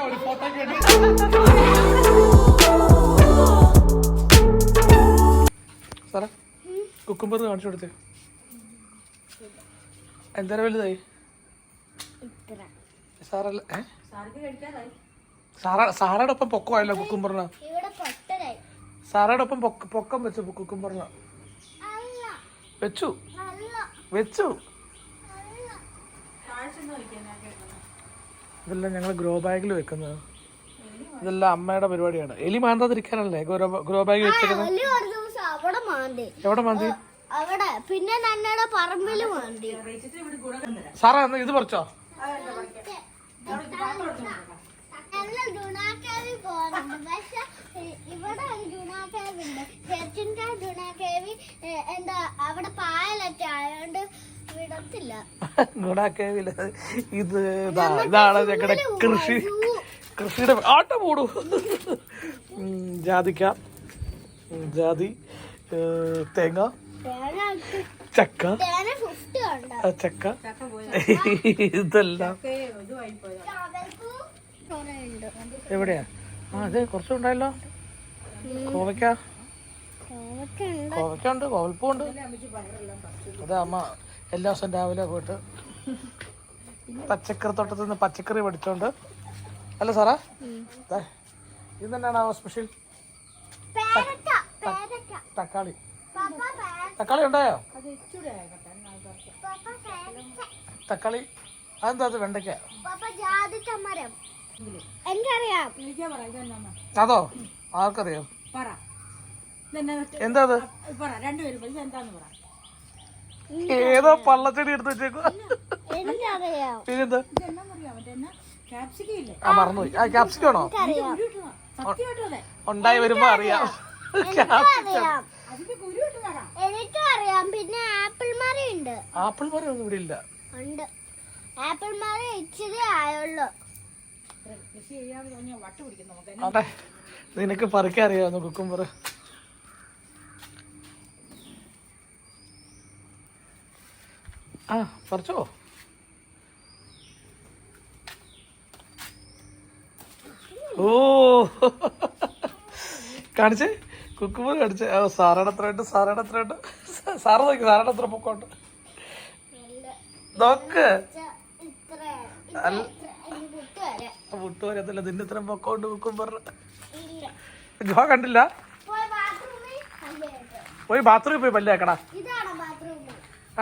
ഒരു ഫോട്ടോ സാറേ കുക്കുംബർ കാണിച്ചു കൊടുത്തേ. എന്തായാലും വലുതായി സാറല്ല സാറയുടെ ഒപ്പം പൊക്കമായല്ലോ കുക്കുംബറിന്. സാറയുടെ ഒപ്പം പൊക്കം വെച്ചു കുക്കുംബറിന്. വെച്ചു വെച്ചു ഇതെല്ലാം ഞങ്ങൾ ഗ്രോ ബാഗിൽ വെക്കുന്നത്. ഇതെല്ലാം അമ്മയുടെ പരിപാടിയാണ്. എലി മാന്താതിരിക്കാനല്ലേ ഗ്രോ ബാഗ് വെച്ചേക്കുന്നത്. എവിടെ മാന്തി? പിന്നെ നന്നയുടെ പറമ്പില് മാന്തി. സാറാ ഇത് പറിച്ചോ? ഇവിടെ ഡുണാക്കേവുണ്ട്. ചെർച്ചിൻകാ ഡുണാക്കേവി എന്താ അവിടെ പായലൊക്കെ ആയോണ്ട് വിടത്തില്ല. ഗുണാക്കേവില് ഇതാണ് ഞങ്ങളുടെ കൃഷിയുടെ ആട്ട മൂടു. ജാതിക്ക, ജാതി, തേങ്ങ, ചക്ക, ചക്ക ഇതെല്ലാം എവിടെയാ? അതെ കുറച്ചുണ്ടായല്ലോ. കോവയ്ക്ക ഉണ്ട്, കോവൽപ്പുണ്ട്. അതെ അമ്മ എല്ലാ ദിവസവും രാവിലെ പോയിട്ട് പച്ചക്കറി തോട്ടത്തിൽ നിന്ന് പച്ചക്കറി പഠിച്ചോണ്ട് അല്ല സാറാ. ഇത് തന്നെയാണ് സ്പെഷ്യൽ. തക്കാളി തക്കാളി ഉണ്ടായോ? തക്കാളി അതെന്താ? അത് വെണ്ടയ്ക്ക. അതോ? ആർക്കറിയാം? എന്താ അത്? ഏതോ പള്ളച്ചെടി എടുത്ത് വെച്ചേക്കോ. പിന്നെന്താ? ആ മറന്നുപോയി. ആ ക്യാപ്സിക്കണോ? ഉണ്ടായി വരുമ്പോ അറിയാം. എനിക്കറിയാം. പിന്നെ ആപ്പിൾ മരമുണ്ട്. ആപ്പിൾ മരം ഒന്നും ഇവിടെ ഇല്ല. ആപ്പിൾ മരം ഇച്ചിരി ആയുള്ളൂ. അതെ നിനക്ക് പറിക്കാൻ അറിയാവുന്നു കുക്കുംബർ. ആ പറിച്ചോ? ഓ കാണിച്ചേ കുക്കുംബർ കാണിച്ചേ. സാറയുടെ എത്ര ഉണ്ട്? സാറയുടെ എത്ര ഉണ്ട്? സാറ് നോക്കി സാറയുടെ എത്ര പൊക്കമുണ്ട് നോക്ക്. മുട്ട് വരത്തില്ല. നിന്റെ ഇത്ര പൊക്കമുണ്ട് കുക്കുംബർ. ജോ കണ്ടില്ല? പോയി ബാത്റൂമിൽ പോയി പല്ലേക്കടാ.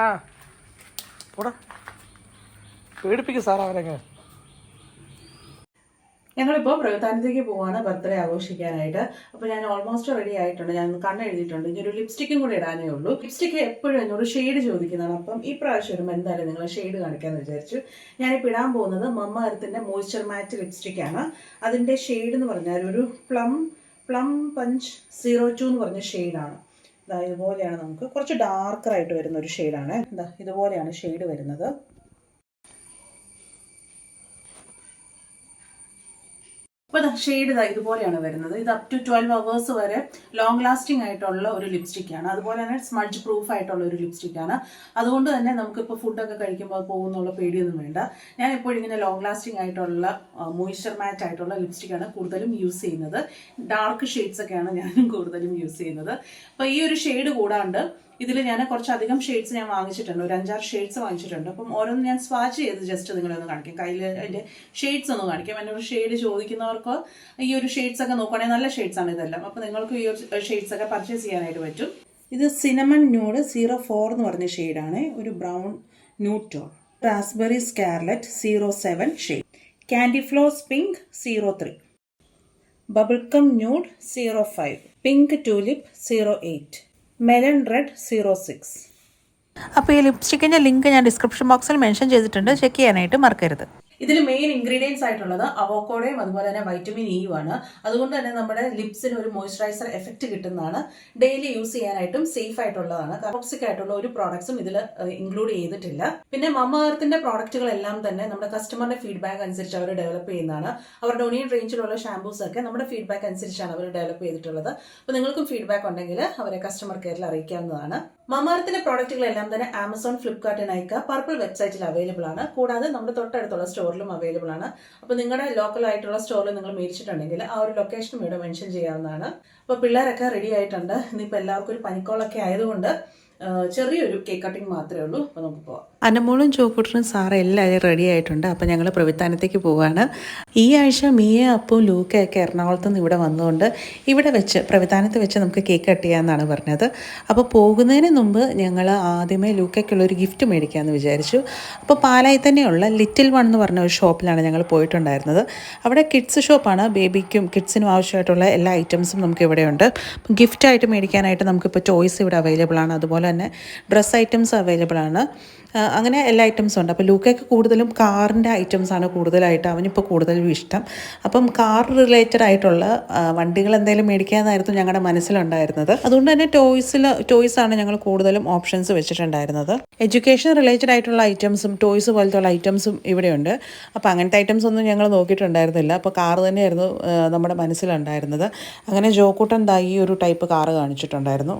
ആ പോടാ പേടിപ്പിക്കും സാർ അവരങ്ങ്. ഞങ്ങളിപ്പോൾ പ്രയോജനത്തേക്ക് പോവാണ് ബർത്ത്ഡേ ആഘോഷിക്കാനായിട്ട്. അപ്പോൾ ഞാൻ ഓൾമോസ്റ്റ് റെഡി ആയിട്ടുണ്ട്. ഞാൻ കണ്ണെഴുതിയിട്ടുണ്ട്. ഇനി ഒരു ലിപ്സ്റ്റിക്കും കൂടി ഇടാനേ ഉള്ളൂ. ലിപ്സ്റ്റിക്ക് എപ്പോഴും എന്നോട് ഷെയ്ഡ് ചോദിക്കുന്നതാണ്. അപ്പം ഈ പ്രാവശ്യം വരുമ്പോൾ എന്തായാലും നിങ്ങൾ ഷെയ്ഡ് കാണിക്കാമെന്ന് വിചാരിച്ചു. ഞാനിപ്പോൾ ഇടാൻ പോകുന്നത് മമ്മ എർത്തിന്റെ മോയ്സ്ചർ മാറ്റ് ലിപ്സ്റ്റിക്കാണ്. അതിൻ്റെ ഷെയ്ഡ് എന്ന് പറഞ്ഞാൽ ഒരു പ്ലം പഞ്ച് 02 എന്ന് പറഞ്ഞ ഷെയ്ഡാണ്. ഇതാ ഇതുപോലെയാണ്. നമുക്ക് കുറച്ച് ഡാർക്കറായിട്ട് വരുന്ന ഒരു ഷെയ്ഡാണ്. ഇതാ ഇതുപോലെയാണ് ഷെയ്ഡ് വരുന്നത്. അപ്പോൾ ഷെയ്ഡ് ഇതുപോലെയാണ് വരുന്നത്. ഇത് അപ് ടു 12 hours വരെ ലോങ് ലാസ്റ്റിംഗ് ആയിട്ടുള്ള ഒരു ലിപ്സ്റ്റിക്കാണ്. അതുപോലെ തന്നെ സ്മഡ്ജ് പ്രൂഫ് ആയിട്ടുള്ള ഒരു ലിപ്സ്റ്റിക്കാണ്. അതുകൊണ്ട് തന്നെ നമുക്കിപ്പോൾ ഫുഡൊക്കെ കഴിക്കുമ്പോൾ പോകുന്നുള്ള പേടിയൊന്നും വേണ്ട. ഞാൻ എപ്പോഴും ഇങ്ങനെ ലോങ് ലാസ്റ്റിംഗ് ആയിട്ടുള്ള മോയ്സ്ചർ മാറ്റ് ആയിട്ടുള്ള ലിപ്സ്റ്റിക്കാണ് കൂടുതലും യൂസ് ചെയ്യുന്നത്. ഡാർക്ക് ഷെയ്ഡ്സ് ഒക്കെയാണ് ഞാനും കൂടുതലും യൂസ് ചെയ്യുന്നത്. അപ്പോൾ ഈ ഒരു ഷെയ്ഡ് കൂടാണ്ട് ഇതിൽ ഞാൻ കുറച്ചധികം ഷെയ്ഡ്സ് ഞാൻ വാങ്ങിച്ചിട്ടുണ്ട്. ഒരു 5-6 ഷെയ്ഡ്സ് വാങ്ങിച്ചിട്ടുണ്ട്. അപ്പം ഓരോന്ന് ഞാൻ സ്വാച്ച് ചെയ്ത് ജസ്റ്റ് നിങ്ങളെ ഒന്ന് കാണിക്കാം. കയ്യിൽ അതിൻ്റെ ഷെയ്ഡ്സ് ഒന്ന് കാണിക്കാം. എന്നൊരു ഷെയ്ഡ് ചോദിക്കുന്നവർക്ക് ഈ ഒരു ഷെയ്ഡ്സ് ഒക്കെ നോക്കുകയാണെങ്കിൽ നല്ല ഷെയ്ഡ്സ് ആണ് ഇതെല്ലാം. അപ്പം നിങ്ങൾക്ക് ഈ ഒരു ഷെയ്ഡ്സ് ഒക്കെ പർച്ചേസ് ചെയ്യാനായിട്ട് പറ്റും. ഇത് സിനമൺ ന്യൂഡ് 04 എന്ന് പറഞ്ഞ ഷെയ്ഡാണ്. ഒരു brown nude tone. Raspberry scarlet 07 shade. Candy floss pink 03. Bubblegum nude 05. Pink tulip 08. Melon red 06. അപ്പോൾ ഈ ലിപ്സ്റ്റിക്കിൻ്റെ ലിങ്ക് ഞാൻ ഡിസ്ക്രിപ്ഷൻ ബോക്സിൽ മെൻഷൻ ചെയ്തിട്ടുണ്ട്. ചെക്ക് ചെയ്യാനായിട്ട് മറക്കരുത്. ഇതിൽ മെയിൻ ഇൻഗ്രീഡിയൻസ് ആയിട്ടുള്ളത് അവോക്കാഡോയും അതുപോലെ തന്നെ വൈറ്റമിൻ ഇ ആണ്. അതുകൊണ്ട് തന്നെ നമ്മുടെ ലിപ്സിന് ഒരു മോയ്സ്ചറൈസർ എഫക്റ്റ് കിട്ടുന്നതാണ്. ഡെയിലി യൂസ് ചെയ്യാനായിട്ടും സേഫ് ആയിട്ടുള്ളതാണ്. ടോക്സിക് ആയിട്ടുള്ള ഒരു പ്രോഡക്ട്സും ഇതിൽ ഇൻക്ലൂഡ് ചെയ്തിട്ടില്ല. പിന്നെ മമ്മ എർത്തിന്റെ പ്രോഡക്റ്റുകളെല്ലാം തന്നെ നമ്മുടെ കസ്റ്റമറുടെ ഫീഡ്ബാക്ക് അനുസരിച്ച് അവർ ഡെവലപ്പ് ചെയ്യുന്നതാണ്. അവരുടെ ഒണിയൻ റേഞ്ചിലുള്ള ഷാംപൂസ് ഒക്കെ നമ്മുടെ ഫീഡ്ബാക്ക് അനുസരിച്ചാണ് അവർ ഡെവലപ്പ് ചെയ്തിട്ടുള്ളത്. അപ്പോൾ നിങ്ങൾക്കും ഫീഡ്ബാക്ക് ഉണ്ടെങ്കിൽ അവരെ കസ്റ്റമർ കെയറിൽ അറിയിക്കാവുന്നതാണ്. മമാർത്തിന്റെ പ്രോഡക്റ്റുകളെല്ലാം തന്നെ ആമസോൺ, ഫ്ലിപ്കാർട്ട്, നൈക്ക, പർപ്പിൾ വെബ്സൈറ്റിൽ അവൈലബിൾ ആണ്. കൂടാതെ നമ്മുടെ തൊട്ടടുത്തുള്ള സ്റ്റോറിലും അവൈലബിൾ ആണ്. അപ്പോൾ നിങ്ങളുടെ ലോക്കൽ ആയിട്ടുള്ള സ്റ്റോറിൽ നിങ്ങൾ മേടിച്ചിട്ടുണ്ടെങ്കിൽ ആ ഒരു ലൊക്കേഷനും ഇവിടെ മെൻഷൻ ചെയ്യാവുന്നതാണ്. അപ്പോൾ പിള്ളേരൊക്കെ റെഡി ആയിട്ടുണ്ട്. ഇന്നിപ്പോൾ എല്ലാവർക്കും ഒരു പനിക്കോളൊക്കെ ആയതുകൊണ്ട് ചെറിയൊരു കേക്ക് കട്ടിങ് മാത്രമേ ഉള്ളൂ. അപ്പോൾ നമുക്ക് പോവാം. അന്നമോളും ചോക്കൂട്ടനും സാറ് എല്ലാവരും റെഡി ആയിട്ടുണ്ട്. അപ്പോൾ ഞങ്ങൾ പ്രവിത്താനത്തേക്ക് പോവാണ്. ഈ ആഴ്ച മിയ, അപ്പവും ലൂക്കയൊക്കെ എറണാകുളത്ത് നിന്ന് ഇവിടെ വന്നുകൊണ്ട് ഇവിടെ വെച്ച് പ്രവിത്താനത്ത് വെച്ച് നമുക്ക് കേക്ക് കട്ട് ചെയ്യാമെന്നാണ് പറഞ്ഞത്. അപ്പോൾ പോകുന്നതിന് മുമ്പ് ഞങ്ങൾ ആദ്യമേ ലൂക്കയ്ക്കുള്ളൊരു ഗിഫ്റ്റ് മേടിക്കാമെന്ന് വിചാരിച്ചു. അപ്പോൾ പാലായി തന്നെയുള്ള ലിറ്റിൽ വൺ എന്ന് പറഞ്ഞ ഒരു ഷോപ്പിലാണ് ഞങ്ങൾ പോയിട്ടുണ്ടായിരുന്നത്. അവിടെ കിഡ്സ് ഷോപ്പാണ്. ബേബിക്കും കിഡ്സിനും ആവശ്യമായിട്ടുള്ള എല്ലാ ഐറ്റംസും നമുക്ക് ഇവിടെയുണ്ട്. ഗിഫ്റ്റായിട്ട് മേടിക്കാനായിട്ട് നമുക്കിപ്പോൾ ടോയ്സ് ഇവിടെ അവൈലബിൾ ആണ്. അതുപോലെ തന്നെ ഡ്രസ്സ് ഐറ്റംസ് അവൈലബിൾ ആണ്. അങ്ങനെ എല്ലാ ഐറ്റംസും ഉണ്ട്. അപ്പോൾ ലൂക്കയ്ക്ക് കൂടുതലും കാറിൻ്റെ ഐറ്റംസാണ് കൂടുതലായിട്ട് അവനിപ്പോൾ കൂടുതലും ഇഷ്ടം. അപ്പം കാർ റിലേറ്റഡ് ആയിട്ടുള്ള വണ്ടികൾ എന്തെങ്കിലും മേടിക്കാമെന്നായിരുന്നു ഞങ്ങളുടെ മനസ്സിലുണ്ടായിരുന്നത്. അതുകൊണ്ട് തന്നെ ടോയ്സാണ് ഞങ്ങൾ കൂടുതലും ഓപ്ഷൻസ് വെച്ചിട്ടുണ്ടായിരുന്നത്. എഡ്യൂക്കേഷൻ റിലേറ്റഡ് ആയിട്ടുള്ള ഐറ്റംസും ടോയ്സ് പോലത്തുള്ള ഐറ്റംസും ഇവിടെയുണ്ട്. അപ്പോൾ അങ്ങനത്തെ ഐറ്റംസ് ഒന്നും ഞങ്ങൾ നോക്കിയിട്ടുണ്ടായിരുന്നില്ല. അപ്പോൾ കാർ തന്നെയായിരുന്നു നമ്മുടെ മനസ്സിലുണ്ടായിരുന്നത്. അങ്ങനെ ജോക്കൂട്ടൻ ഈ ഒരു ടൈപ്പ് കാറ് കാണിച്ചിട്ടുണ്ടായിരുന്നു.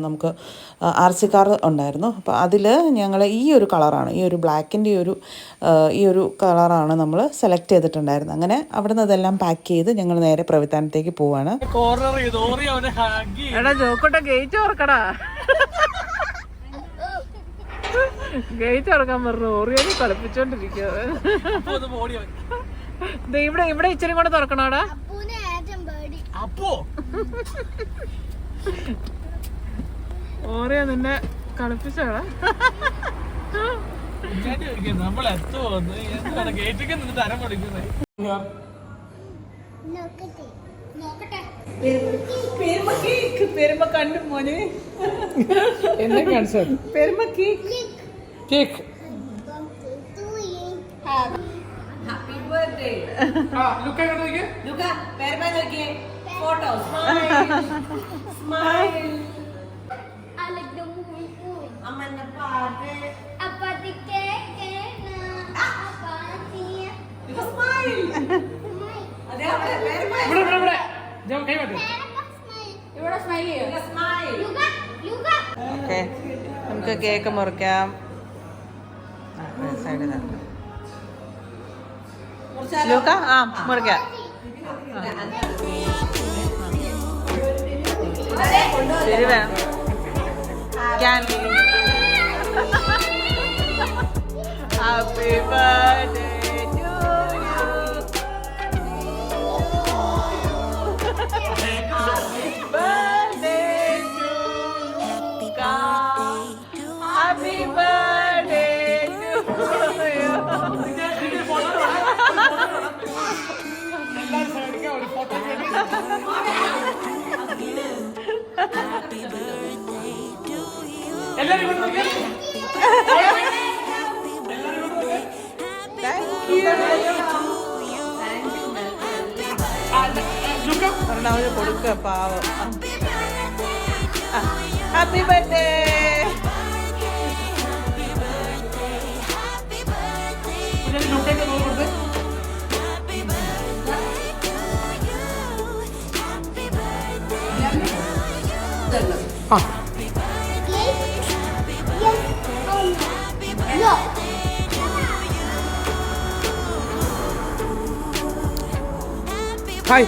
നമുക്ക് RC കാർ ഉണ്ടായിരുന്നു. അപ്പോൾ അതിൽ ഞങ്ങൾ ഈ ഒരു കളറാണ്, ഈ ഒരു ബ്ലാക്കിൻ്റെ ഈ ഒരു കളറാണ് നമ്മൾ സെലക്ട് ചെയ്തിട്ടുണ്ടായിരുന്നത്. അങ്ങനെ അവിടെ നിന്ന് അതെല്ലാം പാക്ക് ചെയ്ത് ഞങ്ങൾ നേരെ പ്രവിത്താനത്തേക്ക് പോവാണ്. ഗേറ്റ് തുറക്കടാ, ഗേറ്റ് തുറക്കാൻ പറഞ്ഞു. ഓറിയോനെ കളിപ്പിച്ചോണ്ടിരിക്കുക. ഇവിടെ ഇച്ചിരി കൂടെ തുറക്കണോടാ. ഓറിയ നിന്നെ കളിപ്പിച്ചോടാ. പെരുമ കണ്ടു മോനെ. എന്നെ കാണിച്ചോ? പെരുമ cake. Cake. Happy birthday. Luca പെരുമ നോക്കിയേ. ഫോട്ടോ. സ്മൈൽ. സ്മൈൽ. അമ്മന്റെ പാട്ട്. അപ്പത്തിക്കേ ഓക്കെ, നമുക്ക് കേക്ക് മുറിക്കാം. ലൂക്ക മുറിക്കാം. ശരി വേണം. Happy birthday to you. Happy birthday to Luka. Happy birthday to you. Happy birthday to you. അവന് കൊടുക്കുക പാവം. Happy birthday. ഹായ്.